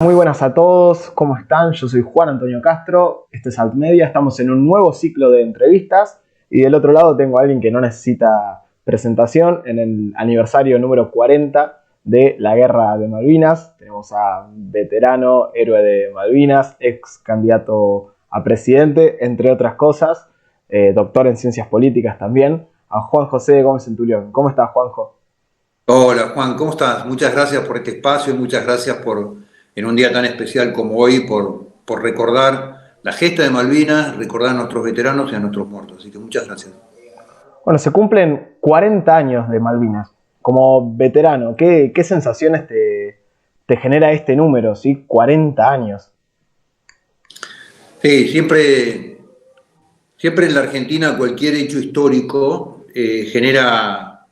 Muy buenas a todos, ¿cómo están? Yo soy Juan Antonio Castro, este es Altmedia, estamos en un nuevo ciclo de entrevistas y del otro lado tengo a alguien que no necesita presentación en el aniversario número 40 de la Guerra de Malvinas. Tenemos a un veterano, héroe de Malvinas, ex candidato a presidente, entre otras cosas, doctor en ciencias políticas también, a Juan José Gómez Centurión. ¿Cómo estás, Juanjo? Hola Juan, ¿cómo estás? Muchas gracias por este espacio y muchas gracias en un día tan especial como hoy, por recordar la gesta de Malvinas, recordar a nuestros veteranos y a nuestros muertos. Así que muchas gracias. Bueno, se cumplen 40 años de Malvinas. Como veterano, ¿qué sensaciones te genera este número, ¿sí? 40 años. Sí, siempre en la Argentina cualquier hecho histórico genera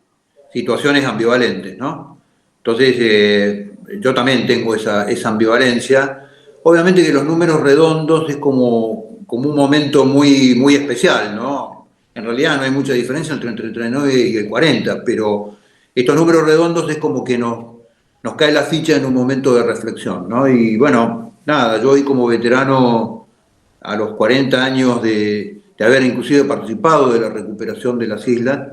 situaciones ambivalentes, ¿no? Entonces, yo también tengo esa ambivalencia. Obviamente que los números redondos es como un momento muy especial, ¿no? En realidad no hay mucha diferencia entre el 39 y el 40, pero estos números redondos es como que nos cae la ficha en un momento de reflexión, ¿no? Y bueno, nada, yo hoy como veterano a los 40 años de haber inclusive participado de la recuperación de las islas,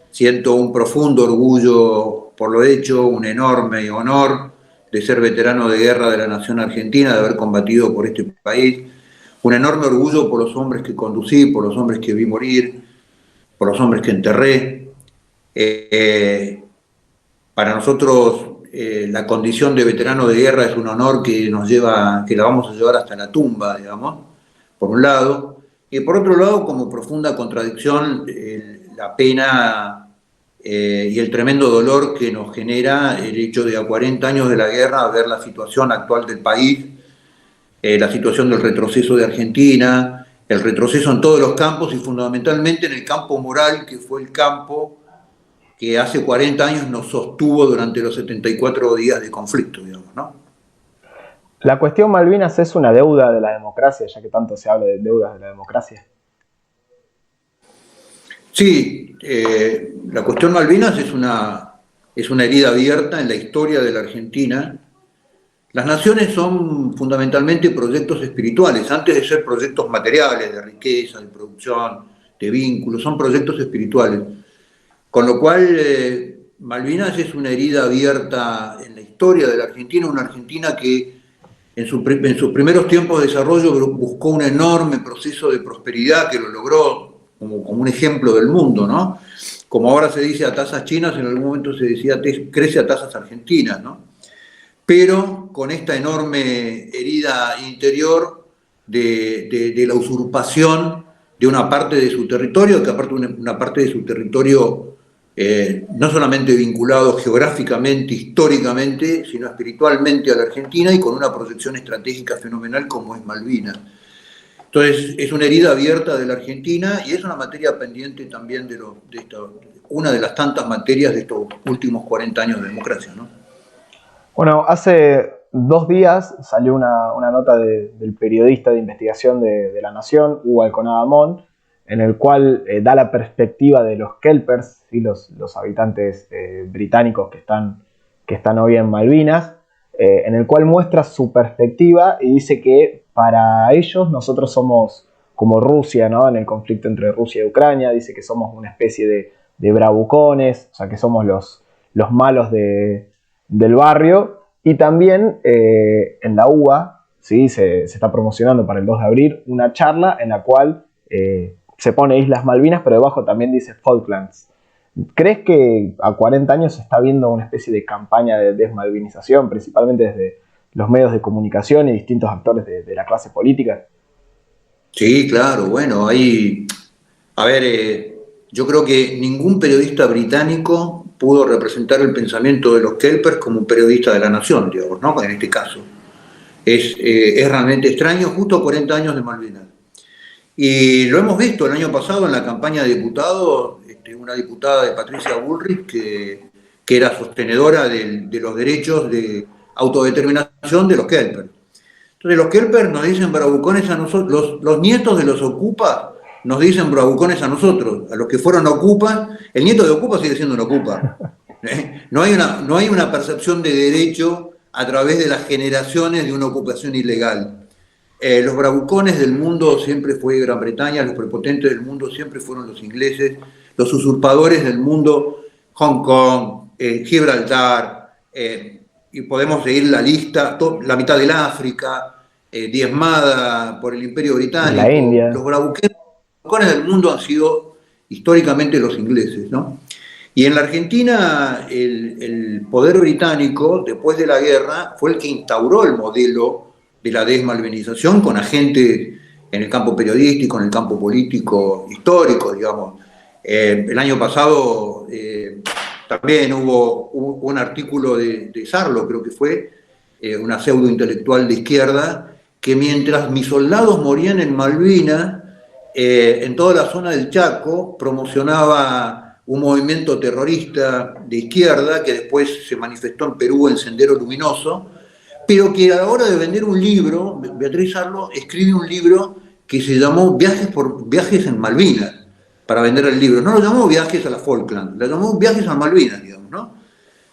siento un profundo orgullo por lo hecho, un enorme honor de ser veterano de guerra de la Nación Argentina, de haber combatido por este país, un enorme orgullo por los hombres que conducí, por los hombres que vi morir, por los hombres que enterré. Eh, para nosotros la condición de veterano de guerra es un honor que nos lleva, que la vamos a llevar hasta la tumba, digamos, por un lado, y por otro lado, como profunda contradicción, la pena y el tremendo dolor que nos genera el hecho de a 40 años de la guerra ver la situación actual del país, la situación del retroceso de Argentina, el retroceso en todos los campos y fundamentalmente en el campo moral, que fue el campo que hace 40 años nos sostuvo durante los 74 días de conflicto, digamos, ¿no? La cuestión Malvinas es una deuda de la democracia, ya que tanto se habla de deudas de la democracia. Sí, la cuestión Malvinas es una herida abierta en la historia de la Argentina. Las naciones son fundamentalmente proyectos espirituales, antes de ser proyectos materiales, de riqueza, de producción, de vínculos, son proyectos espirituales. Con lo cual, Malvinas es una herida abierta en la historia de la Argentina, una Argentina que en sus primeros tiempos de desarrollo buscó un enorme proceso de prosperidad que lo logró como un ejemplo del mundo, ¿no? Como ahora se dice a tasas chinas, en algún momento se decía crece a tasas argentinas, ¿no? Pero con esta enorme herida interior de la usurpación de una parte de su territorio, que aparte una parte de su territorio no solamente vinculado geográficamente, históricamente, sino espiritualmente a la Argentina y con una proyección estratégica fenomenal como es Malvinas. Entonces, es una herida abierta de la Argentina y es una materia pendiente también una de las tantas materias de estos últimos 40 años de democracia, ¿no? Bueno, hace 2 días salió una nota del periodista de investigación de La Nación, Hugo Alconada Mon, en el cual da la perspectiva de los Kelpers, ¿sí? Los habitantes británicos que están hoy en Malvinas, en el cual muestra su perspectiva y dice que para ellos nosotros somos como Rusia, ¿no? En el conflicto entre Rusia y Ucrania, dice que somos una especie de bravucones, o sea que somos los malos del barrio. Y también en la UBA, ¿sí? Se está promocionando para el 2 de abril una charla en la cual se pone Islas Malvinas, pero debajo también dice Falklands. ¿Crees que a 40 años se está viendo una especie de campaña de desmalvinización, principalmente desde los medios de comunicación y distintos actores de la clase política? Sí, claro, bueno, ahí, a ver, yo creo que ningún periodista británico pudo representar el pensamiento de los Kelpers como un periodista de la nación, digamos, ¿no? En este caso. Es realmente extraño, justo 40 años de Malvinas. Y lo hemos visto el año pasado en la campaña de diputados, una diputada de Patricia Bullrich que era sostenedora de los derechos de autodeterminación de los Kelpers. Entonces los Kelpers nos dicen bravucones a nosotros, los nietos de los ocupas nos dicen bravucones a nosotros, a los que fueron ocupas, el nieto de ocupa sigue siendo un ocupa. No hay una percepción de derecho a través de las generaciones de una ocupación ilegal. Los bravucones del mundo siempre fue Gran Bretaña, los prepotentes del mundo siempre fueron los ingleses, los usurpadores del mundo, Hong Kong, Gibraltar, y podemos seguir la lista, la mitad del África, diezmada por el Imperio Británico. La India. Los bravucones del mundo han sido históricamente los ingleses, ¿no? Y en la Argentina el poder británico, después de la guerra, fue el que instauró el modelo de la desmalvinización con agentes en el campo periodístico, en el campo político, histórico, digamos. El año pasado también hubo un artículo de Sarlo, creo que fue, una pseudo intelectual de izquierda, que mientras mis soldados morían en Malvinas, en toda la zona del Chaco promocionaba un movimiento terrorista de izquierda que después se manifestó en Perú en Sendero Luminoso, pero que a la hora de vender un libro, Beatriz Sarlo escribe un libro que se llamó Viajes en Malvinas, para vender el libro. No lo llamó Viajes a la Falkland, lo llamó Viajes a Malvinas, digamos, ¿no?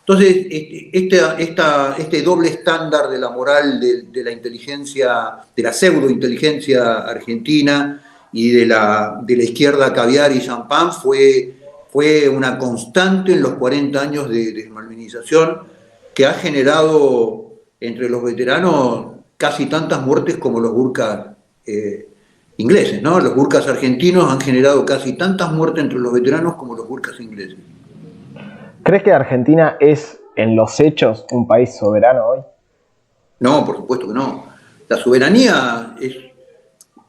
Entonces, este doble estándar de la moral de la inteligencia, de la pseudointeligencia argentina y de la izquierda caviar y champán fue una constante en los 40 años de desmalvinización que ha generado entre los veteranos casi tantas muertes como los burkas ingleses, ¿no? Los burkas argentinos han generado casi tantas muertes entre los veteranos como los burkas ingleses. ¿Crees que Argentina es, en los hechos, un país soberano hoy? No, por supuesto que no. La soberanía es...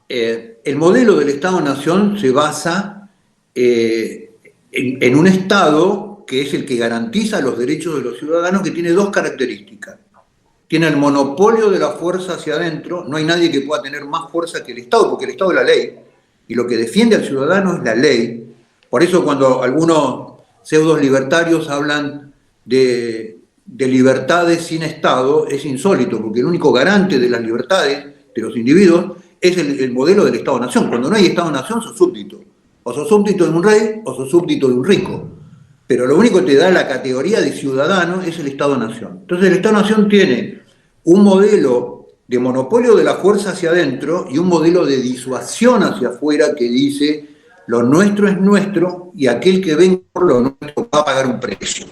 el modelo del Estado-Nación se basa en un Estado que es el que garantiza los derechos de los ciudadanos, que tiene dos características. Tiene el monopolio de la fuerza hacia adentro, no hay nadie que pueda tener más fuerza que el Estado, porque el Estado es la ley, y lo que defiende al ciudadano es la ley. Por eso cuando algunos pseudos libertarios hablan de libertades sin Estado, es insólito, porque el único garante de las libertades de los individuos es el modelo del Estado-Nación. Cuando no hay Estado-Nación, sos súbdito. O sos súbdito de un rey, o sos súbdito de un rico. Pero lo único que te da la categoría de ciudadano es el Estado-Nación. Entonces el Estado-Nación tiene un modelo de monopolio de la fuerza hacia adentro y un modelo de disuasión hacia afuera que dice lo nuestro es nuestro y aquel que venga por lo nuestro va a pagar un precio.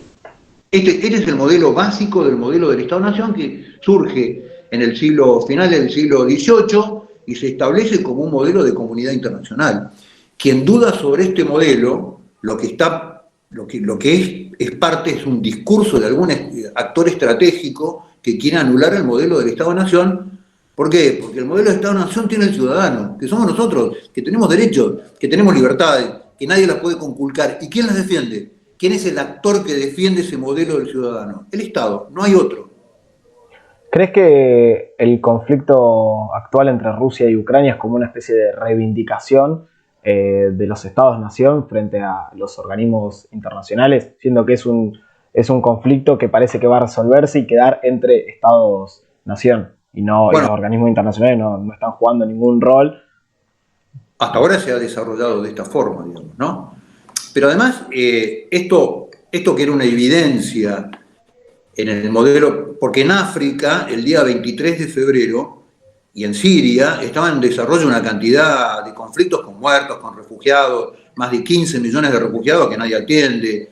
Este es el modelo básico del modelo del Estado-Nación que surge en el final del siglo XVIII y se establece como un modelo de comunidad internacional. Quien duda sobre este modelo, lo que es un discurso de algún actor estratégico que quiere anular el modelo del Estado-Nación. ¿Por qué? Porque el modelo del Estado-Nación tiene el ciudadano, que somos nosotros, que tenemos derechos, que tenemos libertades, que nadie las puede conculcar. ¿Y quién las defiende? ¿Quién es el actor que defiende ese modelo del ciudadano? El Estado, no hay otro. ¿Crees que el conflicto actual entre Rusia y Ucrania es como una especie de reivindicación de los Estados-nación frente a los organismos internacionales, siendo que es un conflicto que parece que va a resolverse y quedar entre Estados-nación y los organismos internacionales no están jugando ningún rol? Hasta ahora se ha desarrollado de esta forma, digamos, ¿no? Pero además, esto que era una evidencia en el modelo, porque en África, el día 23 de febrero, y en Siria, estaban en desarrollo una cantidad de conflictos con muertos, con refugiados, más de 15 millones de refugiados que nadie atiende.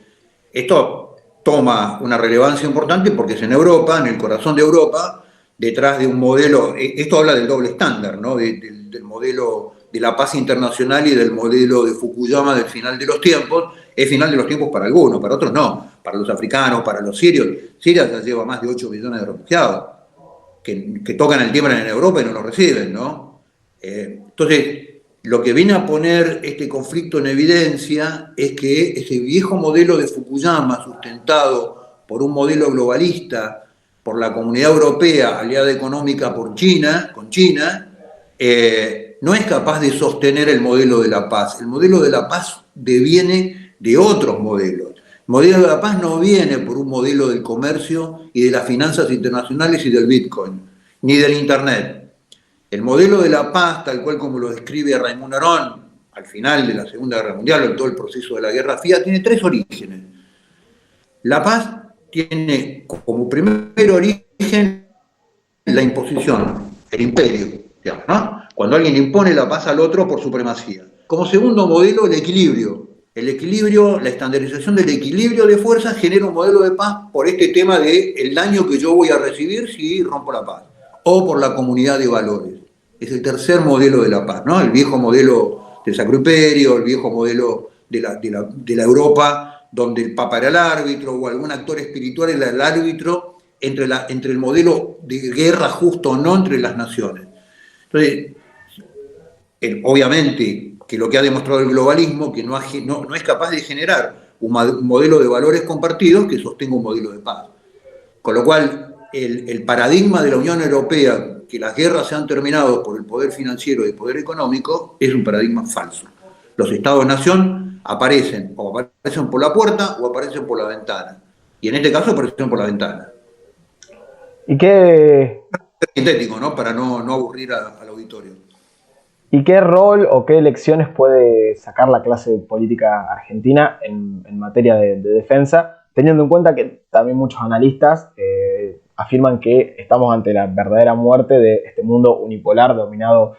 Esto toma una relevancia importante porque es en Europa, en el corazón de Europa, detrás de un modelo, esto habla del doble estándar, ¿no? Del modelo de la paz internacional y del modelo de Fukuyama del final de los tiempos. Es final de los tiempos para algunos, para otros no, para los africanos, para los sirios. Siria ya lleva más de 8 millones de refugiados que tocan el timbre en Europa y no lo reciben, ¿no? Entonces, lo que viene a poner este conflicto en evidencia es que ese viejo modelo de Fukuyama, sustentado por un modelo globalista, por la Comunidad Europea, aliada económica con China, no es capaz de sostener el modelo de la paz. El modelo de la paz deviene de otros modelos. El modelo de la paz no viene por un modelo del comercio y de las finanzas internacionales y del Bitcoin, ni del Internet. El modelo de la paz, tal cual como lo describe Raymond Aron al final de la Segunda Guerra Mundial, en todo el proceso de la Guerra Fría, tiene 3 orígenes. La paz tiene como primer origen la imposición, el imperio, digamos, ¿no? Cuando alguien impone la paz al otro por supremacía. Como segundo modelo, el equilibrio. El equilibrio, la estandarización del equilibrio de fuerzas genera un modelo de paz por este tema de el daño que yo voy a recibir si rompo la paz. O por la comunidad de valores. Es el tercer modelo de la paz, ¿no? El viejo modelo del Sacro Imperio, el viejo modelo de la Europa, donde el Papa era el árbitro o algún actor espiritual era el árbitro entre el modelo de guerra justo o no entre las naciones. Entonces, obviamente que lo que ha demostrado el globalismo, que no es capaz de generar un modelo de valores compartidos que sostenga un modelo de paz. Con lo cual, el paradigma de la Unión Europea, que las guerras se han terminado por el poder financiero y el poder económico, es un paradigma falso. Los estados-nación aparecen por la puerta o aparecen por la ventana. Y en este caso aparecen por la ventana. ¿Y qué, Sintético, ¿no? Para no aburrir al auditorio. ¿Y qué rol o qué lecciones puede sacar la clase política argentina en materia de defensa, teniendo en cuenta que también muchos analistas afirman que estamos ante la verdadera muerte de este mundo unipolar dominado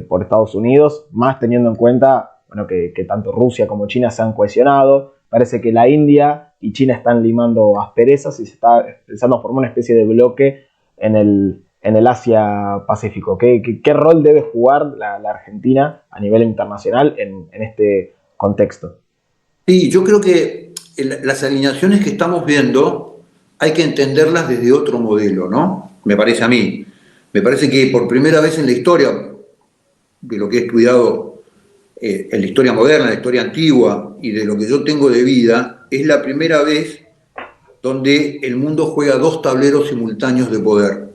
por Estados Unidos, más teniendo en cuenta que tanto Rusia como China se han cohesionado? Parece que la India y China están limando asperezas y se está empezando a formar una especie de bloque en el Asia-Pacífico. ¿Qué rol debe jugar la Argentina a nivel internacional en este contexto? Sí, yo creo que las alineaciones que estamos viendo hay que entenderlas desde otro modelo, ¿no? Me parece a mí. Me parece que por primera vez en la historia, de lo que he estudiado en la historia moderna, la historia antigua y de lo que yo tengo de vida, es la primera vez donde el mundo juega dos tableros simultáneos de poder,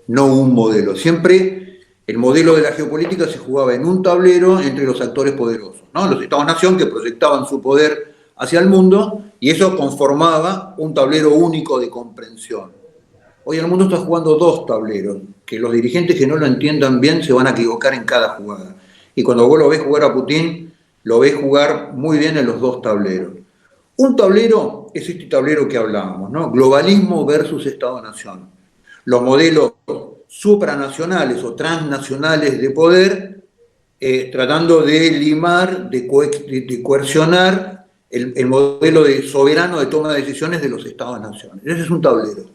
no un modelo. Siempre el modelo de la geopolítica se jugaba en un tablero entre los actores poderosos, ¿no? Los estados-nación que proyectaban su poder hacia el mundo y eso conformaba un tablero único de comprensión. Hoy el mundo está jugando dos tableros, que los dirigentes que no lo entiendan bien se van a equivocar en cada jugada. Y cuando vos lo ves jugar a Putin, lo ves jugar muy bien en los dos tableros. Un tablero es este tablero que hablábamos, ¿no? Globalismo versus Estado-nación. Los modelos supranacionales o transnacionales de poder, tratando de limar, de coercionar el modelo de soberano de toma de decisiones de los Estados-naciones. Ese es un tablero.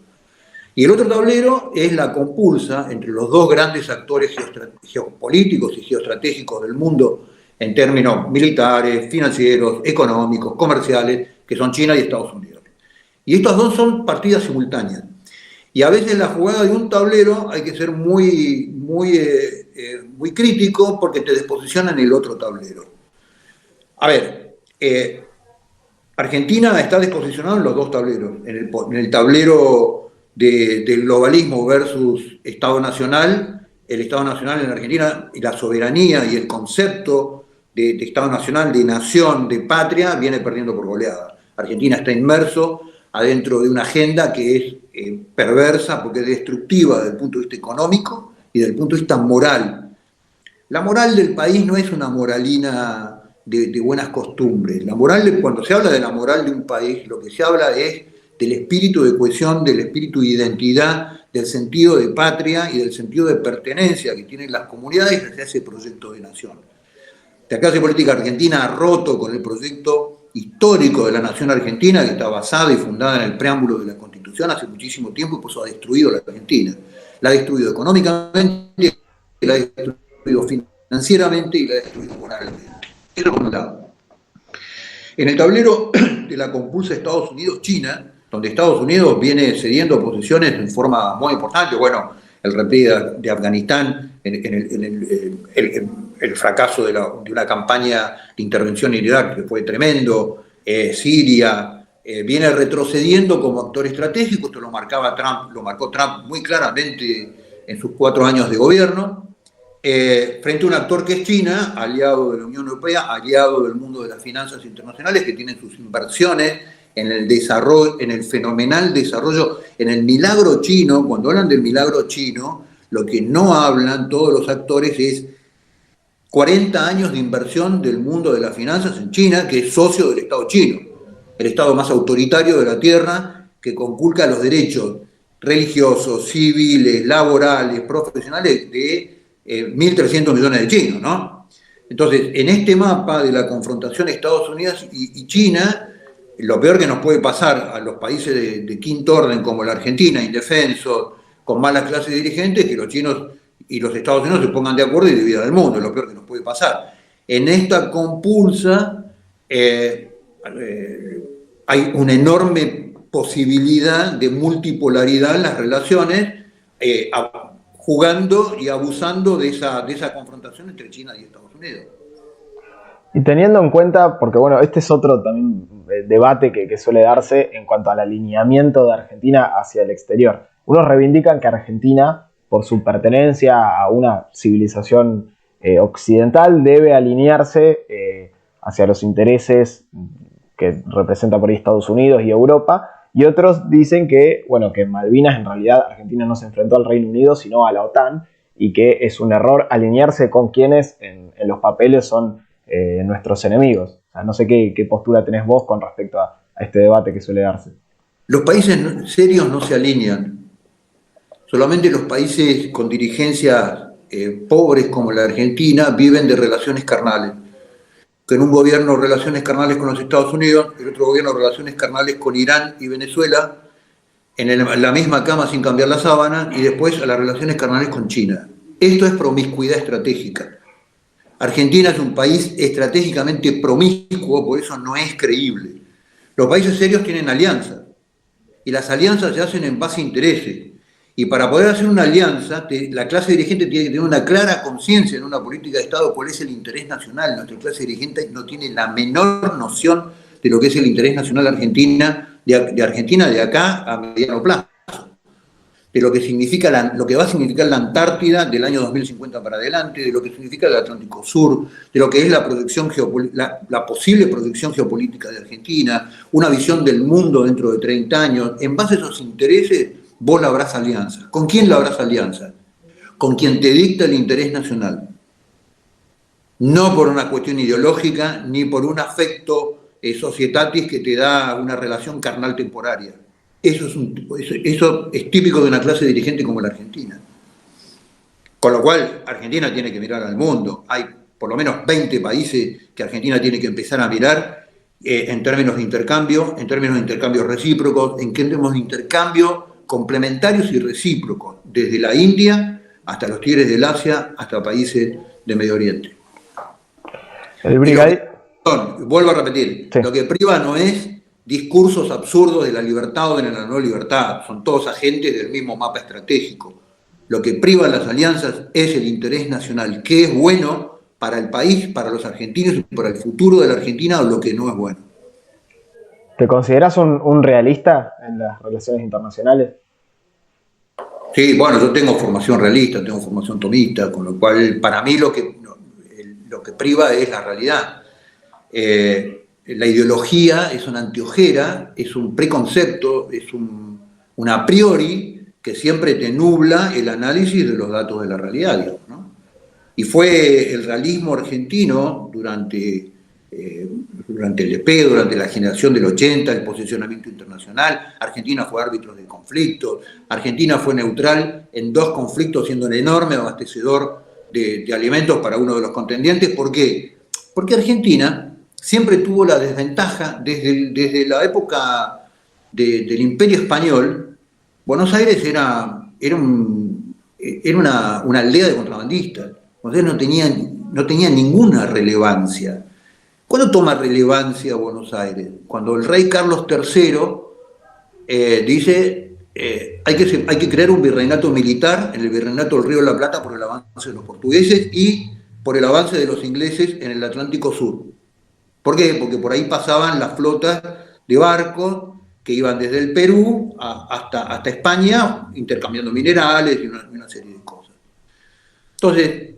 Y el otro tablero es la compulsa entre los dos grandes actores geopolíticos y geoestratégicos del mundo en términos militares, financieros, económicos, comerciales, que son China y Estados Unidos. Y estas dos son partidas simultáneas. Y a veces en la jugada de un tablero hay que ser muy crítico porque te desposicionan el otro tablero. A ver, Argentina está desposicionada en los dos tableros, en el tablero del globalismo versus Estado Nacional. El Estado Nacional en Argentina y la soberanía y el concepto de Estado Nacional, de nación, de patria, viene perdiendo por goleada. Argentina está inmerso adentro de una agenda que es perversa porque es destructiva desde el punto de vista económico y desde el punto de vista moral. La moral del país no es una moralina de buenas costumbres. Cuando se habla de la moral de un país, lo que se habla es del espíritu de cohesión, del espíritu de identidad, del sentido de patria y del sentido de pertenencia que tienen las comunidades hacia ese proyecto de nación. La clase política argentina ha roto con el proyecto histórico de la nación argentina, que está basada y fundada en el preámbulo de la Constitución hace muchísimo tiempo, y por eso ha destruido a la Argentina. La ha destruido económicamente, la ha destruido financieramente y la ha destruido moralmente. Eso por un lado. En el tablero de la compulsa Estados Unidos-China, donde Estados Unidos viene cediendo posiciones en forma muy importante, bueno, el repliegue de Afganistán, el fracaso de una campaña de intervención en Irak que fue tremendo, Siria, viene retrocediendo como actor estratégico. Esto lo marcó Trump muy claramente en sus 4 años de gobierno, frente a un actor que es China, aliado de la Unión Europea, aliado del mundo de las finanzas internacionales, que tienen sus inversiones en el desarrollo, en el fenomenal desarrollo, en el milagro chino. Cuando hablan del milagro chino, lo que no hablan todos los actores es 40 años de inversión del mundo de las finanzas en China, que es socio del Estado chino, el Estado más autoritario de la Tierra, que conculca los derechos religiosos, civiles, laborales, profesionales de 1.300 millones de chinos, ¿no? Entonces, en este mapa de la confrontación Estados Unidos y China, lo peor que nos puede pasar a los países de quinto orden como la Argentina, indefensos, con malas clases dirigentes, que los chinos y los Estados Unidos se pongan de acuerdo y dividan el mundo, es lo peor que nos puede pasar. En esta compulsa hay una enorme posibilidad de multipolaridad en las relaciones, jugando y abusando de esa confrontación entre China y Estados Unidos. Y teniendo en cuenta, porque bueno, este es otro también debate que suele darse en cuanto al alineamiento de Argentina hacia el exterior. Unos reivindican que Argentina, por su pertenencia a una civilización occidental, debe alinearse hacia los intereses que representa por ahí Estados Unidos y Europa, y otros dicen que, bueno, que en Malvinas en realidad Argentina no se enfrentó al Reino Unido, sino a la OTAN, y que es un error alinearse con quienes en los papeles son nuestros enemigos. O sea, no sé qué postura tenés vos con respecto a este debate que suele darse. Los países serios no se alinean. Solamente los países con dirigencias pobres como la Argentina viven de relaciones carnales. Que en un gobierno relaciones carnales con los Estados Unidos, en otro gobierno relaciones carnales con Irán y Venezuela, en la misma cama sin cambiar la sábana, y después a las relaciones carnales con China. Esto es promiscuidad estratégica. Argentina es un país estratégicamente promiscuo, por eso no es creíble. Los países serios tienen alianzas, y las alianzas se hacen en base a intereses. Y para poder hacer una alianza, la clase dirigente tiene que tener una clara conciencia en una política de Estado cuál es el interés nacional. Nuestra clase dirigente no tiene la menor noción de lo que es el interés nacional de Argentina de acá a mediano plazo, de lo que significa lo que va a significar la Antártida del año 2050 para adelante, de lo que significa el Atlántico Sur, de lo que es la posible proyección geopolítica de Argentina, una visión del mundo dentro de 30 años. En base a esos intereses, vos labrás alianza. ¿Con quién labrás alianza? Con quien te dicta el interés nacional. No por una cuestión ideológica, ni por un afecto societatis que te da una relación carnal temporaria. Eso es típico de una clase dirigente como la Argentina. Con lo cual, Argentina tiene que mirar al mundo. Hay por lo menos 20 países que Argentina tiene que empezar a mirar en términos de intercambio recíprocos, en términos de intercambio complementarios y recíprocos, desde la India hasta los tigres del Asia, hasta países de Medio Oriente. Vuelvo a repetir, sí. Lo que priva no es discursos absurdos de la libertad o de la no libertad, son todos agentes del mismo mapa estratégico. Lo que priva las alianzas es el interés nacional, que es bueno para el país, para los argentinos y para el futuro de la Argentina, o lo que no es bueno. ¿Te consideras un realista en las relaciones internacionales? Sí, bueno, yo tengo formación realista, tengo formación tomista, con lo cual para mí lo que priva es la realidad. La ideología es una anteojera, es un preconcepto, es un a priori que siempre te nubla el análisis de los datos de la realidad, digamos, ¿no? Y fue el realismo argentino durante el EP, durante la generación del 80, el posicionamiento internacional. Argentina fue árbitro de conflictos, Argentina fue neutral en 2 conflictos, siendo un enorme abastecedor de alimentos para uno de los contendientes. ¿Por qué? Porque Argentina siempre tuvo la desventaja, desde la época del Imperio Español. Buenos Aires era una aldea de contrabandistas. Buenos Aires no tenía ninguna relevancia. ¿Cuándo toma relevancia Buenos Aires? Cuando el rey Carlos III dice hay que crear un virreinato militar en el virreinato del Río de la Plata por el avance de los portugueses y por el avance de los ingleses en el Atlántico Sur. ¿Por qué? Porque por ahí pasaban las flotas de barcos que iban desde el Perú hasta España, intercambiando minerales y una serie de cosas. Entonces,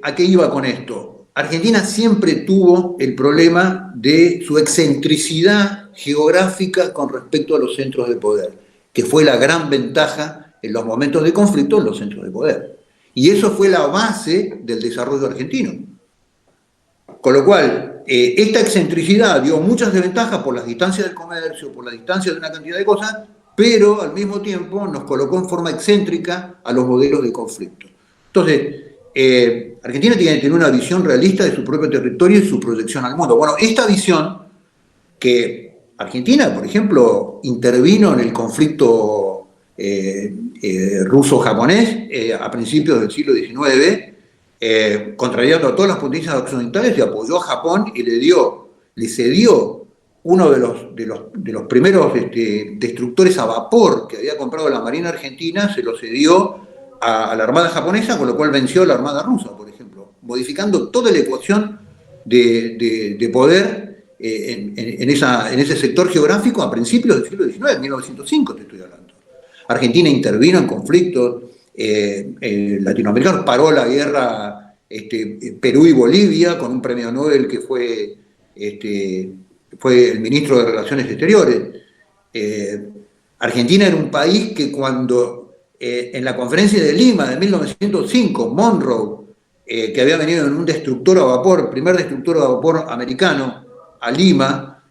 ¿a qué iba con esto? Argentina siempre tuvo el problema de su excentricidad geográfica con respecto a los centros de poder, que fue la gran ventaja en los momentos de conflicto en los centros de poder. Y eso fue la base del desarrollo argentino. Con lo cual, esta excentricidad dio muchas desventajas por las distancias del comercio, por la distancia de una cantidad de cosas, pero al mismo tiempo nos colocó en forma excéntrica a los modelos de conflicto. Entonces, Argentina tiene que tener una visión realista de su propio territorio y su proyección al mundo. Bueno, esta visión que Argentina, por ejemplo, intervino en el conflicto ruso-japonés a principios del siglo XIX, contrariando a todas las potencias occidentales, y apoyó a Japón y le cedió uno de los primeros destructores a vapor que había comprado la Marina Argentina, se lo cedió a la Armada japonesa, con lo cual venció a la Armada rusa, por ejemplo, modificando toda la ecuación de poder en ese sector geográfico a principios del siglo XIX, 1905 te estoy hablando. Argentina intervino en conflictos latinoamericanos, paró la guerra Perú y Bolivia con un premio Nobel que fue el ministro de Relaciones Exteriores. Argentina era un país que cuando en la conferencia de Lima de 1905, Monroe, que había venido en un destructor a vapor, el primer destructor a vapor americano, a Lima,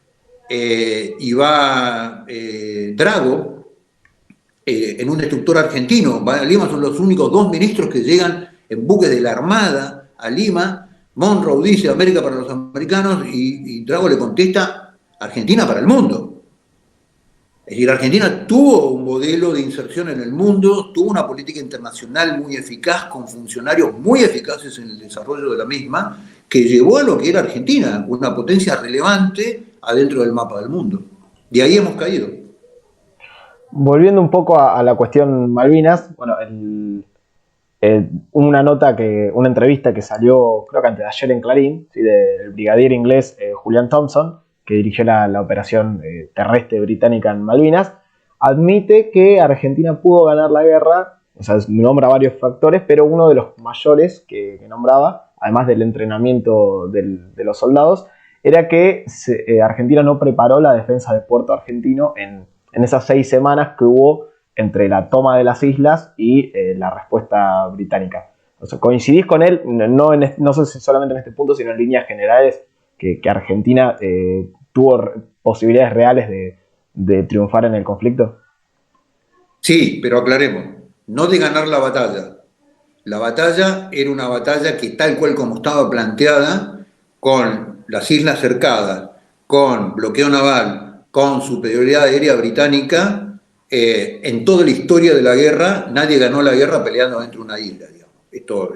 y va Drago, en un destructor argentino. Va a Lima, son los únicos dos ministros que llegan en buques de la Armada a Lima. Monroe dice América para los americanos y Drago le contesta Argentina para el mundo. Es decir, Argentina tuvo un modelo de inserción en el mundo, tuvo una política internacional muy eficaz, con funcionarios muy eficaces en el desarrollo de la misma, que llevó a lo que era Argentina, una potencia relevante adentro del mapa del mundo. De ahí hemos caído. Volviendo un poco a la cuestión Malvinas, bueno, una entrevista que salió, creo que antes de ayer en Clarín, ¿sí? Del brigadier inglés Julian Thompson, que dirigió la operación terrestre británica en Malvinas, admite que Argentina pudo ganar la guerra, o sea, nombra varios factores, pero uno de los mayores que nombraba, además del entrenamiento de los soldados, era que Argentina no preparó la defensa de Puerto Argentino en esas 6 semanas que hubo entre la toma de las islas y la respuesta británica. O sea, ¿coincidís con él? No sé si solamente en este punto, sino en líneas generales, que Argentina tuvo posibilidades reales de triunfar en el conflicto? Sí, pero aclaremos, no de ganar la batalla. La batalla era una batalla que tal cual como estaba planteada, con las islas cercadas, con bloqueo naval, con superioridad aérea británica, en toda la historia de la guerra, nadie ganó la guerra peleando dentro de una isla. Digamos. Esto,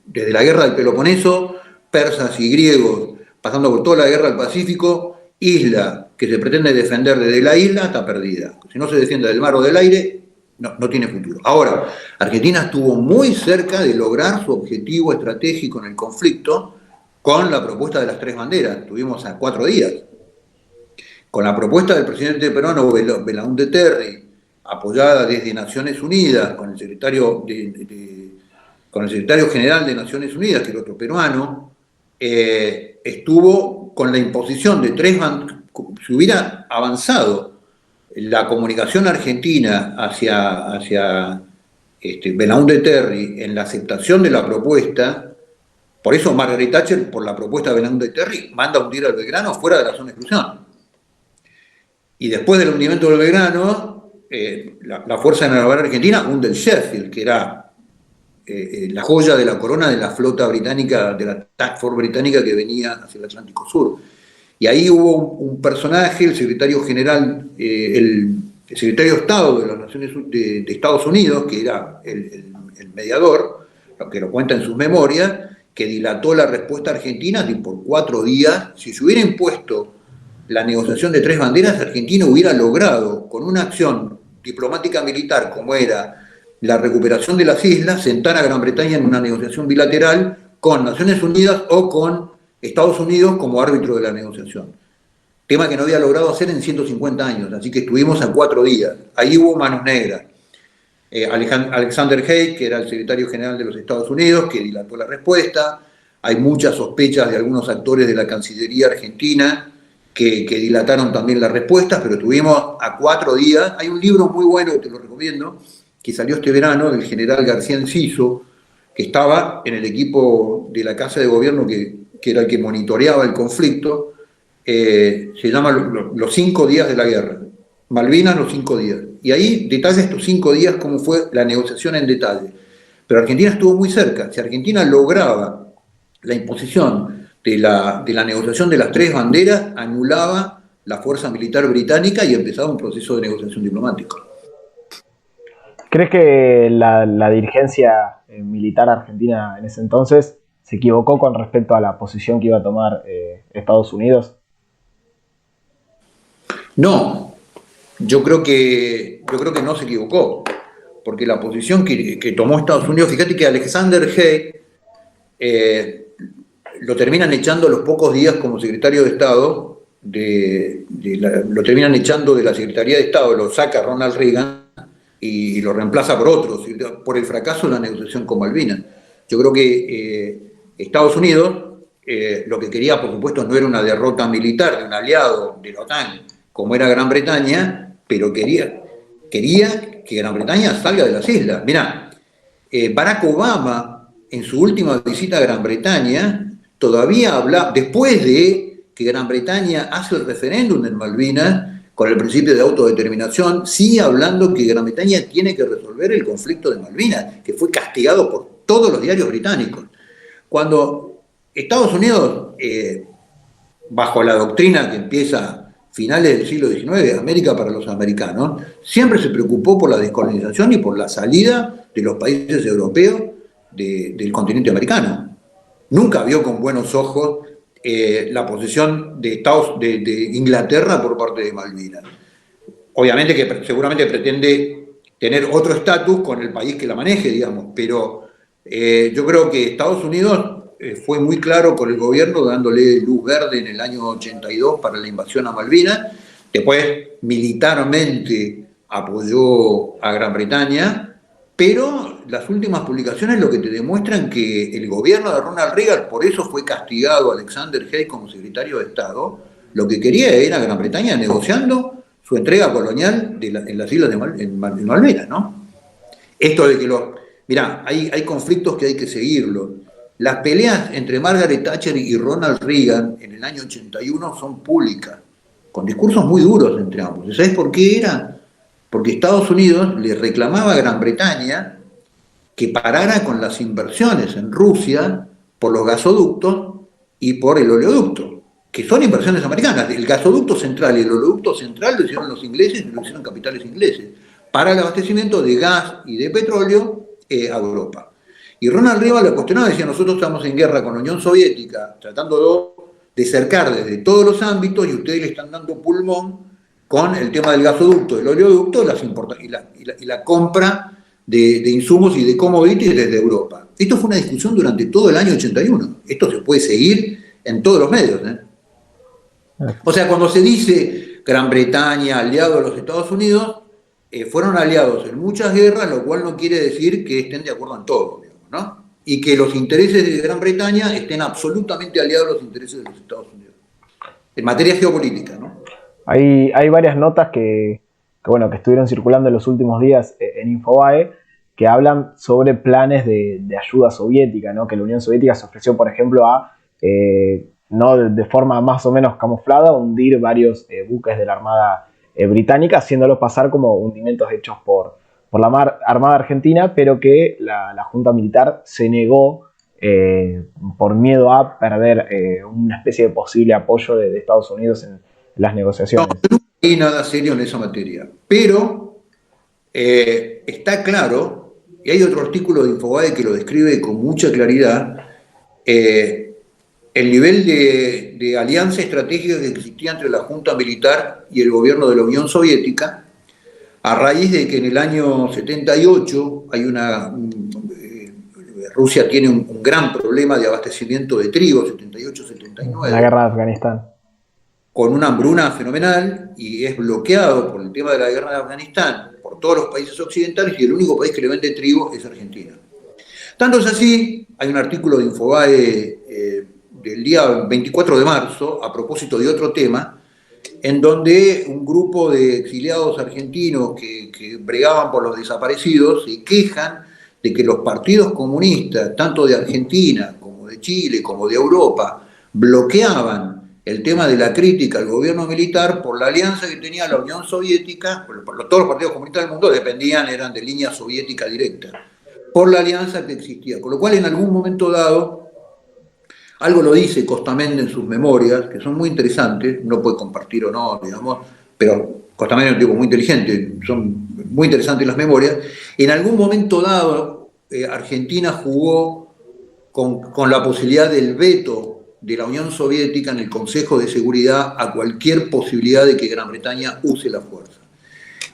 desde la guerra del Peloponeso, persas y griegos, pasando por toda la guerra del Pacífico, isla que se pretende defender desde la isla está perdida. Si no se defiende del mar o del aire, no tiene futuro. Ahora, Argentina estuvo muy cerca de lograr su objetivo estratégico en el conflicto con la propuesta de las 3 banderas. Estuvimos a 4 días. Con la propuesta del presidente peruano Belaúnde Terry, apoyada desde Naciones Unidas, con el secretario general de Naciones Unidas, que era otro peruano, estuvo con la imposición de 3 banderas. Si hubiera avanzado la comunicación argentina hacia Belaúnde Terry en la aceptación de la propuesta, por eso Margaret Thatcher, por la propuesta de Belaúnde Terry, manda a hundir al Belgrano fuera de la zona de exclusión. Y después del hundimiento del Belgrano, la Fuerza Naval Argentina hunde el Sheffield, que era la joya de la corona de la flota británica, de la Task Force británica que venía hacia el Atlántico Sur. Y ahí hubo un personaje, el secretario general, el secretario de Estado de las Naciones de Estados Unidos, que era el mediador, que lo cuenta en sus memorias, que dilató la respuesta argentina por 4 días. Si se hubiera impuesto la negociación de 3 banderas, Argentina hubiera logrado, con una acción diplomática militar como era la recuperación de las islas, sentar a Gran Bretaña en una negociación bilateral con Naciones Unidas o con Estados Unidos como árbitro de la negociación. Tema que no había logrado hacer en 150 años, así que estuvimos a 4 días. Ahí hubo manos negras. Alexander Haig, que era el secretario general de los Estados Unidos, que dilató la respuesta. Hay muchas sospechas de algunos actores de la Cancillería argentina que dilataron también las respuestas, pero estuvimos a 4 días. Hay un libro muy bueno, que te lo recomiendo, que salió este verano, del general García Enciso, que estaba en el equipo de la Casa de Gobierno que era el que monitoreaba el conflicto. Se llama Los 5 días de la guerra. Malvinas los 5 días. Y ahí detalla estos 5 días cómo fue la negociación en detalle. Pero Argentina estuvo muy cerca. Si Argentina lograba la imposición de la negociación de las 3 banderas, anulaba la fuerza militar británica y empezaba un proceso de negociación diplomático. ¿Crees que la dirigencia militar argentina en ese entonces se equivocó con respecto a la posición que iba a tomar Estados Unidos? No, yo creo que no se equivocó, porque la posición que tomó Estados Unidos, fíjate que Alexander Haig lo terminan echando a los pocos días como secretario de Estado, lo terminan echando de la Secretaría de Estado, lo saca Ronald Reagan y lo reemplaza por otros, por el fracaso de la negociación con Malvinas. Yo creo que Estados Unidos lo que quería, por supuesto, no era una derrota militar de un aliado de la OTAN, como era Gran Bretaña, pero quería que Gran Bretaña salga de las islas. Mirá, Barack Obama, en su última visita a Gran Bretaña, todavía habla, después de que Gran Bretaña hace el referéndum en Malvinas, con el principio de autodeterminación, sigue hablando que Gran Bretaña tiene que resolver el conflicto de Malvinas, que fue castigado por todos los diarios británicos. Cuando Estados Unidos, bajo la doctrina que empieza finales del siglo XIX, América para los americanos, siempre se preocupó por la descolonización y por la salida de los países europeos del continente americano. Nunca vio con buenos ojos la posesión de Inglaterra por parte de Malvinas. Obviamente que seguramente pretende tener otro estatus con el país que la maneje, digamos, pero yo creo que Estados Unidos fue muy claro con el gobierno dándole luz verde en el año 82 para la invasión a Malvinas. Después militarmente apoyó a Gran Bretaña, pero las últimas publicaciones lo que te demuestran que el gobierno de Ronald Reagan, por eso fue castigado Alexander Haig como secretario de Estado, lo que quería era Gran Bretaña negociando su entrega colonial en las islas en Malvinas, ¿no? Esto de que mirá, hay conflictos que hay que seguirlos. Las peleas entre Margaret Thatcher y Ronald Reagan en el año 81 son públicas, con discursos muy duros entre ambos. ¿Y sabes por qué era? Porque Estados Unidos le reclamaba a Gran Bretaña que parara con las inversiones en Rusia por los gasoductos y por el oleoducto, que son inversiones americanas. El gasoducto central y el oleoducto central lo hicieron los ingleses y lo hicieron capitales ingleses, para el abastecimiento de gas y de petróleo a Europa. Y Ronald Reagan lo cuestionaba, decía, nosotros estamos en guerra con la Unión Soviética, tratando de cercar desde todos los ámbitos y ustedes le están dando pulmón con el tema del gasoducto, del oleoducto y la compra de insumos y de commodities desde Europa. Esto fue una discusión durante todo el año 81. Esto se puede seguir en todos los medios. O sea, cuando se dice Gran Bretaña, aliado de los Estados Unidos, fueron aliados en muchas guerras, lo cual no quiere decir que estén de acuerdo en todo, digamos, ¿no? Y que los intereses de Gran Bretaña estén absolutamente aliados a los intereses de los Estados Unidos. En materia geopolítica, ¿no? Hay varias notas que estuvieron circulando en los últimos días en Infobae que hablan sobre planes de ayuda soviética, ¿no? Que la Unión Soviética se ofreció, por ejemplo, a, no de forma más o menos camuflada, hundir varios buques de la Armada británica, haciéndolos pasar como hundimientos hechos por la Armada Argentina, pero que la Junta Militar se negó por miedo a perder una especie de posible apoyo de Estados Unidos en las negociaciones. No hay nada serio en esa materia, pero está claro, y hay otro artículo de Infobae que lo describe con mucha claridad, el nivel de alianza estratégica que existía entre la Junta Militar y el gobierno de la Unión Soviética, a raíz de que en el año 78 Rusia tiene un gran problema de abastecimiento de trigo, 78-79. La guerra de Afganistán. Con una hambruna fenomenal y es bloqueado por el tema de la guerra de Afganistán por todos los países occidentales y el único país que le vende trigo es Argentina. Tanto es así, hay un artículo de Infobae del día 24 de marzo a propósito de otro tema, en donde un grupo de exiliados argentinos que bregaban por los desaparecidos se quejan de que los partidos comunistas, tanto de Argentina como de Chile como de Europa, bloqueaban el tema de la crítica al gobierno militar por la alianza que tenía la Unión Soviética, todos los partidos comunistas del mundo eran de línea soviética directa, por la alianza que existía. Con lo cual, en algún momento dado, algo lo dice Costamende en sus memorias, que son muy interesantes, no puede compartir o no, digamos, pero Costamende es un tipo muy inteligente, son muy interesantes las memorias. En algún momento dado, Argentina jugó con la posibilidad del veto de la Unión Soviética en el Consejo de Seguridad a cualquier posibilidad de que Gran Bretaña use la fuerza.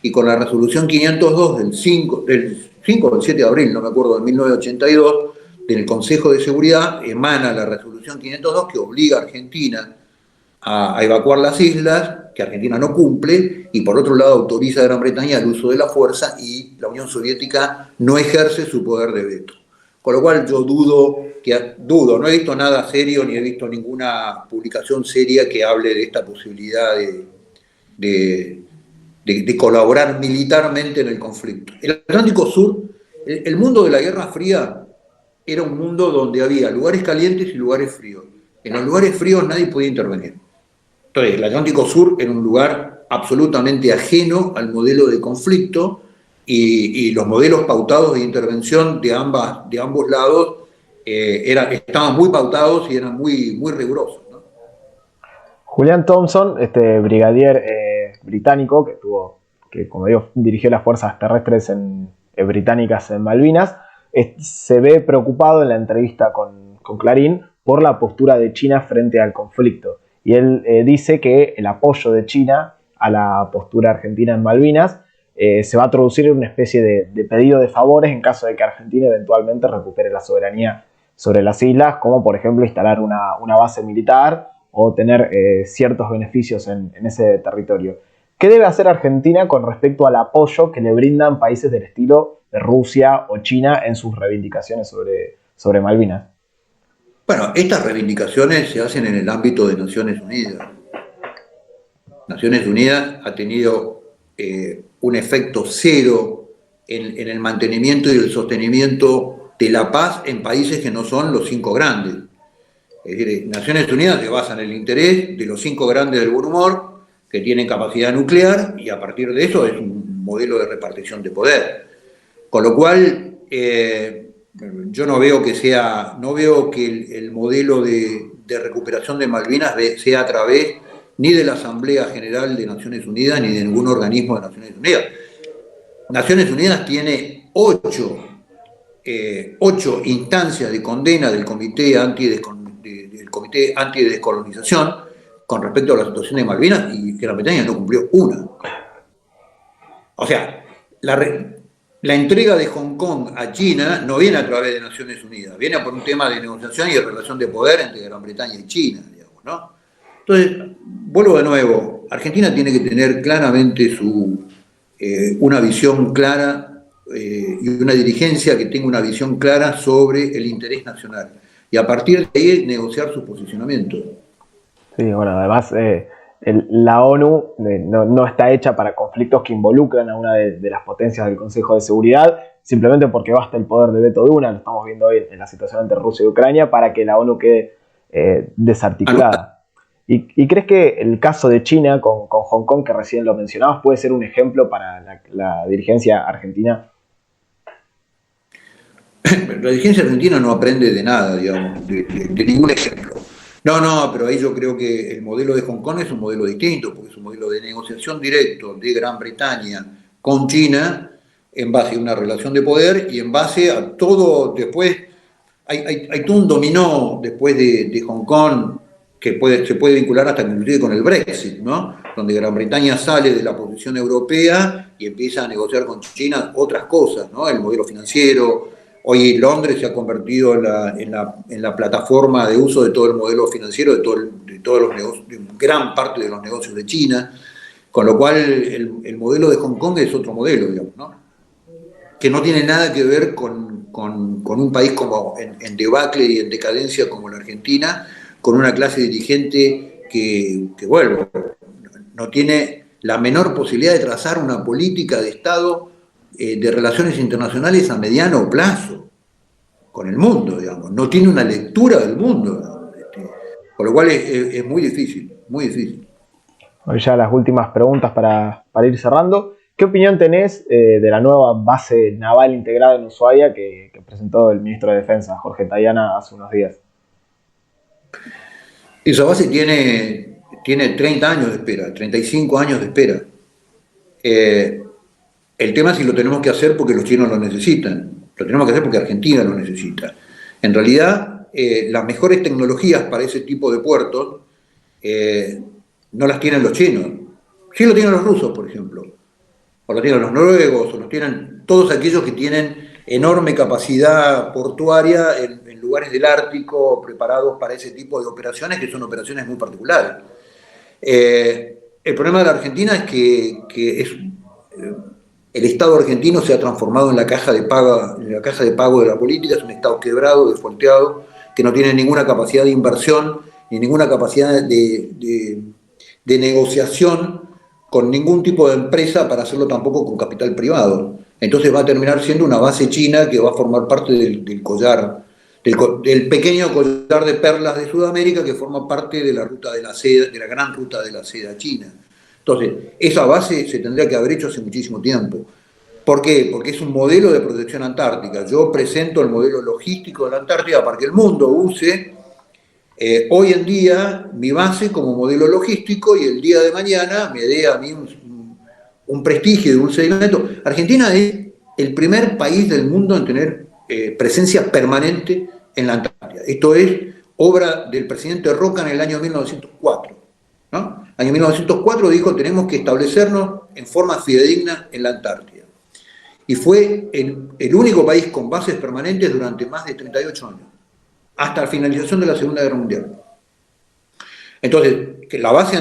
Y con la resolución 502 del 5 o del 7 de abril, no me acuerdo, de 1982, del Consejo de Seguridad, emana la resolución 502 que obliga a Argentina a evacuar las islas, que Argentina no cumple, y por otro lado autoriza a Gran Bretaña el uso de la fuerza y la Unión Soviética no ejerce su poder de veto. Con lo cual yo dudo, no he visto nada serio ni he visto ninguna publicación seria que hable de esta posibilidad de colaborar militarmente en el conflicto. El Atlántico Sur, el mundo de la Guerra Fría era un mundo donde había lugares calientes y lugares fríos. En los lugares fríos nadie podía intervenir. Entonces, el Atlántico Sur era un lugar absolutamente ajeno al modelo de conflicto y los modelos pautados de intervención de ambos lados estaban muy pautados y eran muy, muy rigurosos, ¿no? Julian Thompson, este brigadier británico que como digo, dirigió las fuerzas terrestres británicas en Malvinas, se ve preocupado en la entrevista con Clarín por la postura de China frente al conflicto. Y él dice que el apoyo de China a la postura argentina en Malvinas se va a traducir en una especie de pedido de favores en caso de que Argentina eventualmente recupere la soberanía sobre las islas, como por ejemplo instalar una base militar o tener ciertos beneficios en ese territorio. ¿Qué debe hacer Argentina con respecto al apoyo que le brindan países del estilo de Rusia o China en sus reivindicaciones sobre Malvinas? Bueno, estas reivindicaciones se hacen en el ámbito de Naciones Unidas. Naciones Unidas ha tenido un efecto cero en el mantenimiento y el sostenimiento de la paz en países que no son los 5 grandes. Es decir, Naciones Unidas se basa en el interés de los 5 grandes del buen humor, que tienen capacidad nuclear, y a partir de eso es un modelo de repartición de poder. Con lo cual, yo no veo que el modelo de recuperación de Malvinas sea a través ni de la Asamblea General de Naciones Unidas ni de ningún organismo de Naciones Unidas. Naciones Unidas tiene 8 instancias de condena del Comité Antidescolonización con respecto a la situación de Malvinas, y Gran Bretaña no cumplió una. O sea, la entrega de Hong Kong a China no viene a través de Naciones Unidas, viene por un tema de negociación y de relación de poder entre Gran Bretaña y China, digamos, ¿no? Entonces, vuelvo de nuevo, Argentina tiene que tener claramente una visión clara y una dirigencia que tenga una visión clara sobre el interés nacional, y a partir de ahí negociar su posicionamiento. Sí, bueno, además la ONU no está hecha para conflictos que involucran a una de las potencias del Consejo de Seguridad, simplemente porque basta el poder de veto de una, lo estamos viendo hoy en la situación entre Rusia y Ucrania, para que la ONU quede desarticulada. ¿Y crees que el caso de China con Hong Kong, que recién lo mencionabas, puede ser un ejemplo para la dirigencia argentina? La dirigencia argentina no aprende de nada, digamos, de ningún ejemplo. No, pero ahí yo creo que el modelo de Hong Kong es un modelo distinto, porque es un modelo de negociación directo de Gran Bretaña con China en base a una relación de poder y en base a todo. Después hay todo un dominó después de Hong Kong que se puede vincular hasta inclusive con el Brexit, ¿no? Donde Gran Bretaña sale de la posición europea y empieza a negociar con China otras cosas, ¿no? El modelo financiero. Hoy Londres se ha convertido en la plataforma de uso de todo el modelo financiero, de todos los negocios, de gran parte de los negocios de China, con lo cual el modelo de Hong Kong es otro modelo, digamos, ¿no? Que no tiene nada que ver con un país como en debacle y en decadencia como la Argentina, con una clase dirigente que bueno, no tiene la menor posibilidad de trazar una política de Estado de relaciones internacionales a mediano plazo con el mundo, digamos. No tiene una lectura del mundo, Con lo cual es muy difícil, muy difícil. Bueno, ya las últimas preguntas para ir cerrando. ¿Qué opinión tenés de la nueva base naval integrada en Ushuaia que presentó el ministro de Defensa, Jorge Tayana, hace unos días? Esa base tiene 30 años de espera, 35 años de espera. El tema es si lo tenemos que hacer porque los chinos lo necesitan. Lo tenemos que hacer porque Argentina lo necesita. En realidad, las mejores tecnologías para ese tipo de puertos no las tienen los chinos. Sí lo tienen los rusos, por ejemplo. O lo tienen los noruegos, o lo tienen todos aquellos que tienen enorme capacidad portuaria en lugares del Ártico preparados para ese tipo de operaciones, que son operaciones muy particulares. El problema de la Argentina es que el Estado argentino se ha transformado en la caja de pago de la política, es un Estado quebrado, desfolteado, que no tiene ninguna capacidad de inversión ni ninguna capacidad de negociación con ningún tipo de empresa para hacerlo tampoco con capital privado. Entonces va a terminar siendo una base china que va a formar parte del collar, del pequeño collar de perlas de Sudamérica que forma parte de la ruta de la seda, de la gran ruta de la seda china. Entonces, esa base se tendría que haber hecho hace muchísimo tiempo. ¿Por qué? Porque es un modelo de protección antártica. Yo presento el modelo logístico de la Antártida para que el mundo use hoy en día mi base como modelo logístico y el día de mañana me dé a mí un prestigio de un sedimento. Argentina es el primer país del mundo en tener presencia permanente en la Antártida. Esto es obra del presidente Roca en el año 1904. ¿No? Año 1904 dijo tenemos que establecernos en forma fidedigna en la Antártida. Y fue el único país con bases permanentes durante más de 38 años, hasta la finalización de la Segunda Guerra Mundial. Entonces, que la base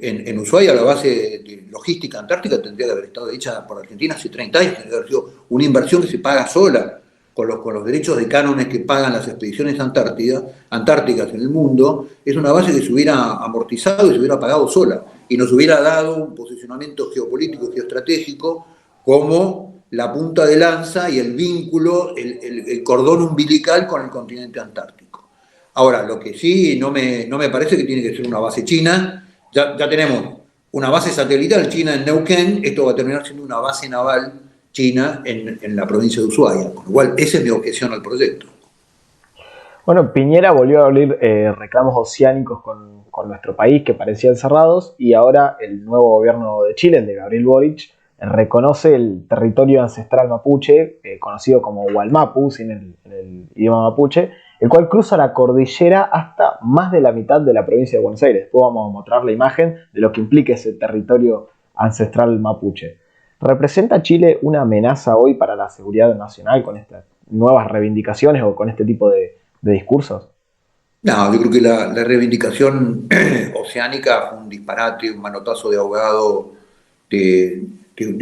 en Ushuaia, la base de logística antártica, tendría que haber estado hecha por Argentina hace 30 años, tendría que haber sido una inversión que se paga sola, con los derechos de cánones que pagan las expediciones antárticas en el mundo. Es una base que se hubiera amortizado y se hubiera pagado sola, y nos hubiera dado un posicionamiento geopolítico y geoestratégico como la punta de lanza y el vínculo, el cordón umbilical con el continente antártico. Ahora, lo que sí no me parece que tiene que ser una base china. Ya tenemos una base satelital china en Neuquén, esto va a terminar siendo una base naval china en la provincia de Ushuaia, con lo cual esa es mi objeción al proyecto. Bueno, Piñera volvió a abrir reclamos oceánicos con nuestro país que parecían cerrados, y ahora el nuevo gobierno de Chile, el de Gabriel Boric, reconoce el territorio ancestral mapuche, conocido como Wallmapu, sin el idioma mapuche, el cual cruza la cordillera hasta más de la mitad de la provincia de Buenos Aires. Después vamos a mostrar la imagen de lo que implica ese territorio ancestral mapuche. ¿Representa Chile una amenaza hoy para la seguridad nacional con estas nuevas reivindicaciones o con este tipo de discursos? No, yo creo que la reivindicación oceánica fue un disparate, un manotazo de ahogado de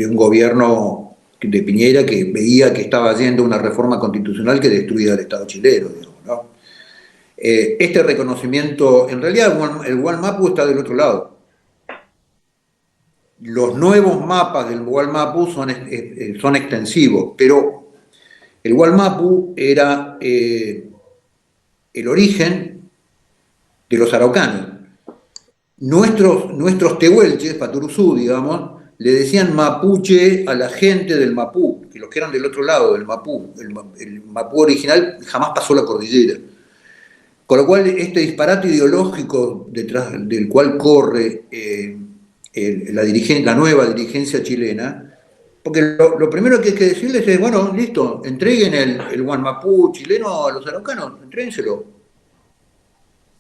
un gobierno de Piñera que veía que estaba haciendo una reforma constitucional que destruía el Estado chileno, digamos, ¿no? Este reconocimiento, en realidad el Wallmapu está del otro lado. Los nuevos mapas del Wallmapu son extensivos, pero el Wallmapu era el origen de los araucanos. Nuestros tehuelches, Paturuzú, digamos, le decían mapuche a la gente del Mapú, que los que eran del otro lado del Mapú. El Mapú original jamás pasó la cordillera. Con lo cual, este disparate ideológico detrás del cual corre la nueva dirigencia chilena, porque lo primero que hay que decirles es, bueno, listo, entreguen el Wallmapu chileno a los araucanos, entréguenselo.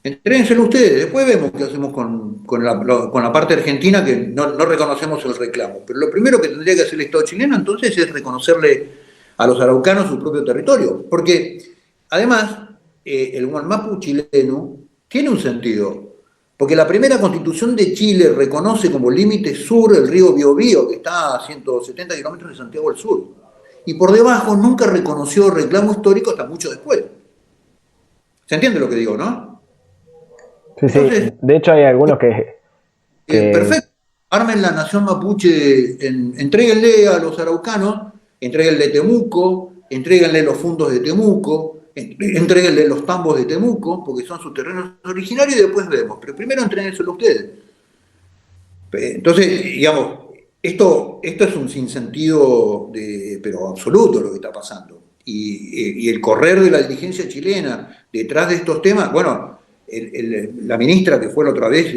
Entrénselo ustedes, después vemos qué hacemos con la parte argentina, que no reconocemos el reclamo. Pero lo primero que tendría que hacer el Estado chileno entonces es reconocerle a los araucanos su propio territorio. Porque además el Wallmapu chileno tiene un sentido. Porque la primera constitución de Chile reconoce como límite sur el río Biobío, que está a 170 kilómetros de Santiago del Sur. Y por debajo nunca reconoció reclamo histórico hasta mucho después. ¿Se entiende lo que digo, no? Sí, entonces, sí. De hecho hay algunos que... Perfecto. Armen la nación mapuche, entréguenle a los araucanos, entréguenle Temuco, entréguenle los fondos de Temuco, Entréguenle los tambos de Temuco, porque son sus terrenos originarios, y después vemos. Pero primero entréguenselo ustedes. Entonces, digamos, esto es un sinsentido pero absoluto lo que está pasando. Y el correr de la dirigencia chilena detrás de estos temas, bueno, la ministra que fue la otra vez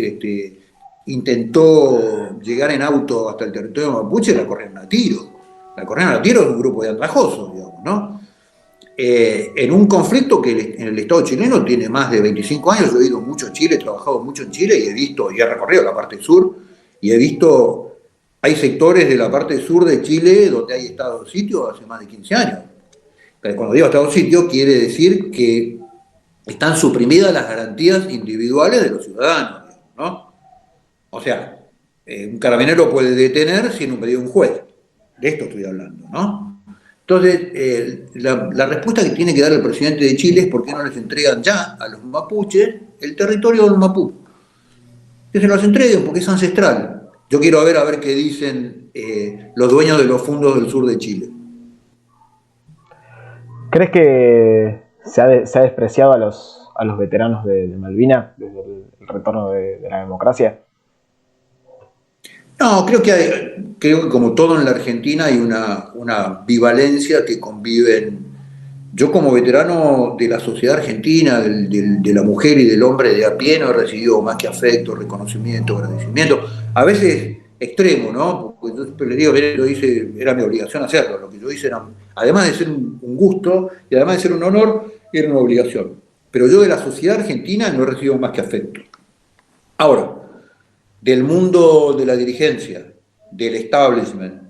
intentó llegar en auto hasta el territorio mapuche, la corrieron a tiro. La corrieron a tiro de un grupo de andrajosos, digamos, ¿no? En un conflicto que en el Estado chileno tiene más de 25 años. Yo he ido mucho a Chile, he trabajado mucho en Chile y he visto, y he recorrido la parte sur, y he visto, hay sectores de la parte sur de Chile donde hay estado de sitio hace más de 15 años. Pero cuando digo estado de sitio, quiere decir que están suprimidas las garantías individuales de los ciudadanos, ¿no? O sea, un carabinero puede detener sin un pedido de un juez. De esto estoy hablando, ¿no? Entonces, la respuesta que tiene que dar el presidente de Chile es por qué no les entregan ya a los mapuches el territorio del Mapú. Que se los entreguen porque es ancestral. Yo quiero ver a ver qué dicen los dueños de los fondos del sur de Chile. ¿Crees que se ha despreciado a los veteranos de Malvinas desde el retorno de la democracia? No, creo que como todo en la Argentina hay una bivalencia que conviven. Yo como veterano de la sociedad argentina, de la mujer y del hombre de a pie, no he recibido más que afecto, reconocimiento, agradecimiento, a veces extremo, ¿no? Porque yo siempre les digo, lo hice, era mi obligación hacerlo, lo que yo hice era, además de ser un gusto y además de ser un honor, era una obligación. Pero yo de la sociedad argentina no he recibido más que afecto. Ahora, del mundo de la dirigencia, del establishment,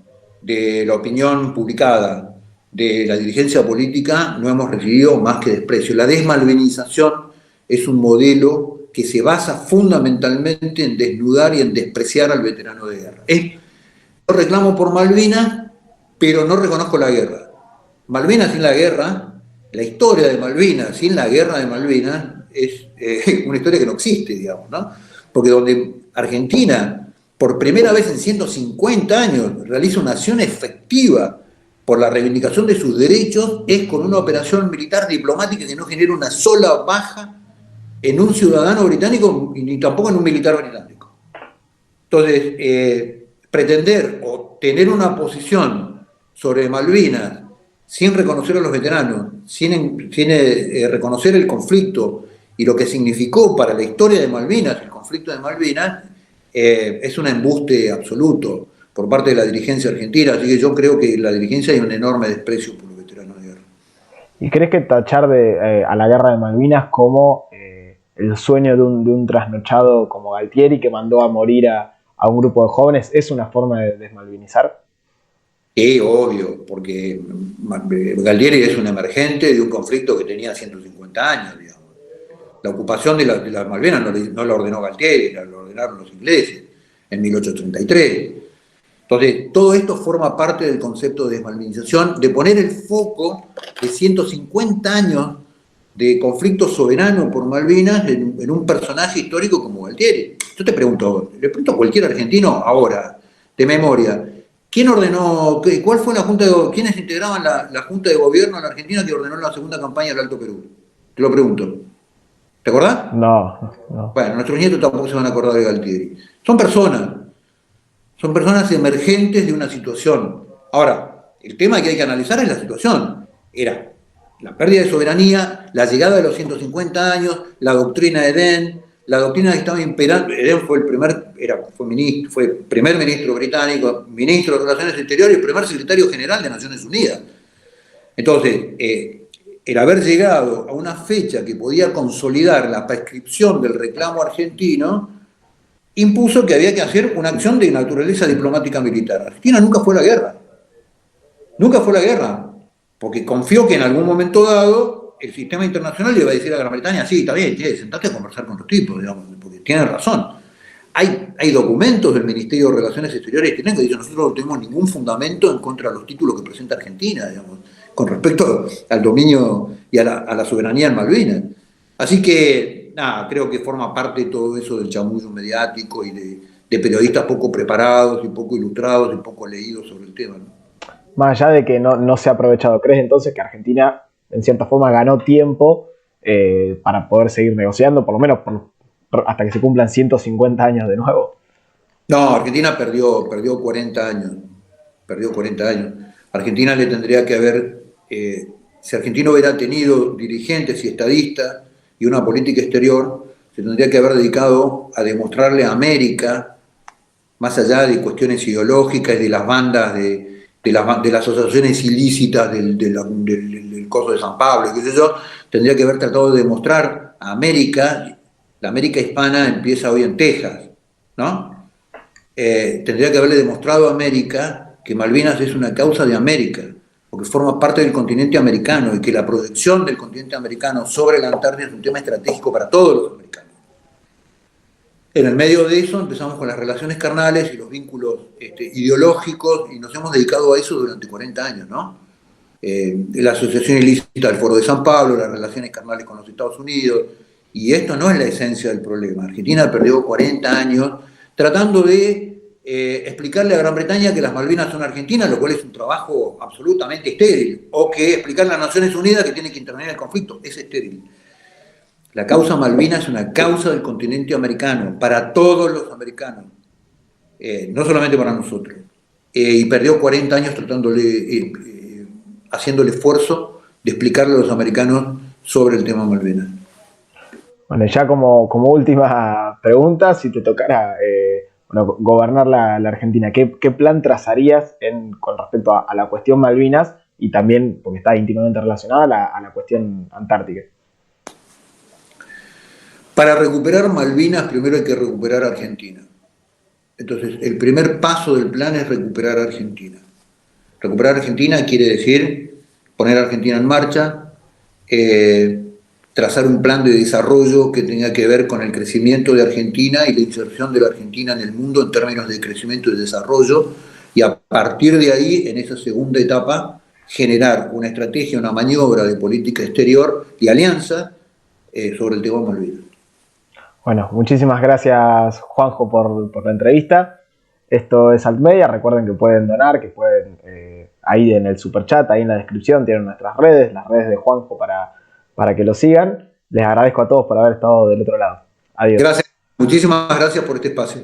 de la opinión publicada, de la dirigencia política, no hemos recibido más que desprecio. La desmalvinización es un modelo que se basa fundamentalmente en desnudar y en despreciar al veterano de guerra. Yo reclamo por Malvinas, pero no reconozco la guerra. Malvinas sin la guerra, la historia de Malvinas sin la guerra de Malvinas, es una historia que no existe, digamos, ¿no? Porque donde Argentina, por primera vez en 150 años, realiza una acción efectiva por la reivindicación de sus derechos, es con una operación militar diplomática que no genera una sola baja en un ciudadano británico y ni tampoco en un militar británico. Entonces, pretender o tener una posición sobre Malvinas sin reconocer a los veteranos, sin reconocer el conflicto y lo que significó para la historia de Malvinas, el conflicto de Malvinas, es un embuste absoluto por parte de la dirigencia argentina. Así que yo creo que en la dirigencia hay un enorme desprecio por los veteranos de guerra. ¿Y crees que tachar a la guerra de Malvinas como el sueño de un trasnochado como Galtieri, que mandó a morir a un grupo de jóvenes, es una forma de desmalvinizar? Obvio, porque Galtieri es un emergente de un conflicto que tenía 150 años, digamos. La ocupación de las Malvinas no la ordenó Galtieri, la ordenaron los ingleses en 1833. Entonces, todo esto forma parte del concepto de desmalvinización, de poner el foco de 150 años de conflicto soberano por Malvinas en un personaje histórico como Galtieri. Yo te pregunto, le pregunto a cualquier argentino ahora, de memoria, ¿quién ordenó, cuál fue la Junta quiénes integraban la Junta de Gobierno en la Argentina que ordenó la segunda campaña del Alto Perú? Te lo pregunto. ¿Te acordás? No. Bueno, nuestros nietos tampoco se van a acordar de Galtieri. Son personas emergentes de una situación. Ahora, el tema que hay que analizar es la situación. Era la pérdida de soberanía, la llegada de los 150 años, la doctrina Eden, la doctrina que estaba imperando. Eden fue fue primer ministro británico, ministro de Relaciones Exteriores y primer secretario general de Naciones Unidas. Entonces, el haber llegado a una fecha que podía consolidar la prescripción del reclamo argentino, impuso que había que hacer una acción de naturaleza diplomática militar. Argentina nunca fue a la guerra. Nunca fue a la guerra. Porque confió que en algún momento dado el sistema internacional le iba a decir a Gran Bretaña, sí, está bien, sentate a conversar con los tipos, digamos, porque tienen razón. Hay documentos del Ministerio de Relaciones Exteriores que dicen nosotros no tenemos ningún fundamento en contra de los títulos que presenta Argentina, digamos, con respecto al dominio y a la soberanía en Malvinas. Así que, nada, creo que forma parte de todo eso del chamullo mediático y de periodistas poco preparados y poco ilustrados y poco leídos sobre el tema, ¿no? Más allá de que no se ha aprovechado, ¿crees entonces que Argentina en cierta forma ganó tiempo para poder seguir negociando, por lo menos hasta que se cumplan 150 años de nuevo. No, Argentina perdió 40 años. Perdió 40 años. Argentina le tendría que haber, si Argentina hubiera tenido dirigentes y estadistas y una política exterior, se tendría que haber dedicado a demostrarle a América, más allá de cuestiones ideológicas y de las bandas, de las asociaciones ilícitas del coso de San Pablo, qué sé yo, tendría que haber tratado de demostrar a América, la América hispana empieza hoy en Texas, ¿no? Tendría que haberle demostrado a América que Malvinas es una causa de América, porque forma parte del continente americano y que la proyección del continente americano sobre la Antártida es un tema estratégico para todos los americanos. En el medio de eso empezamos con las relaciones carnales y los vínculos ideológicos y nos hemos dedicado a eso durante 40 años, ¿no? La asociación ilícita del Foro de San Pablo, las relaciones carnales con los Estados Unidos, y esto no es la esencia del problema. Argentina perdió 40 años tratando de explicarle a Gran Bretaña que las Malvinas son argentinas, lo cual es un trabajo absolutamente estéril, o que explicarle a las Naciones Unidas que tiene que intervenir en el conflicto, es estéril. La causa Malvinas es una causa del continente americano, para todos los americanos, no solamente para nosotros. Y perdió 40 años haciendo el esfuerzo de explicarle a los americanos sobre el tema Malvinas. Bueno, ya como última pregunta, si te tocara gobernar la Argentina, ¿qué plan trazarías con respecto a la cuestión Malvinas y también, porque está íntimamente relacionada, a la cuestión antártica? Para recuperar Malvinas, primero hay que recuperar Argentina. Entonces, el primer paso del plan es recuperar Argentina. Recuperar Argentina quiere decir poner a Argentina en marcha, trazar un plan de desarrollo que tenga que ver con el crecimiento de Argentina y la inserción de la Argentina en el mundo en términos de crecimiento y desarrollo, y a partir de ahí, en esa segunda etapa, generar una estrategia, una maniobra de política exterior y alianza sobre el tema Malvinas. Bueno, muchísimas gracias, Juanjo, por la entrevista. Esto es Altmedia. Recuerden que pueden donar, que pueden ahí en el superchat, ahí en la descripción tienen nuestras redes, las redes de Juanjo para que lo sigan. Les agradezco a todos por haber estado del otro lado. Adiós. Gracias, muchísimas gracias por este espacio.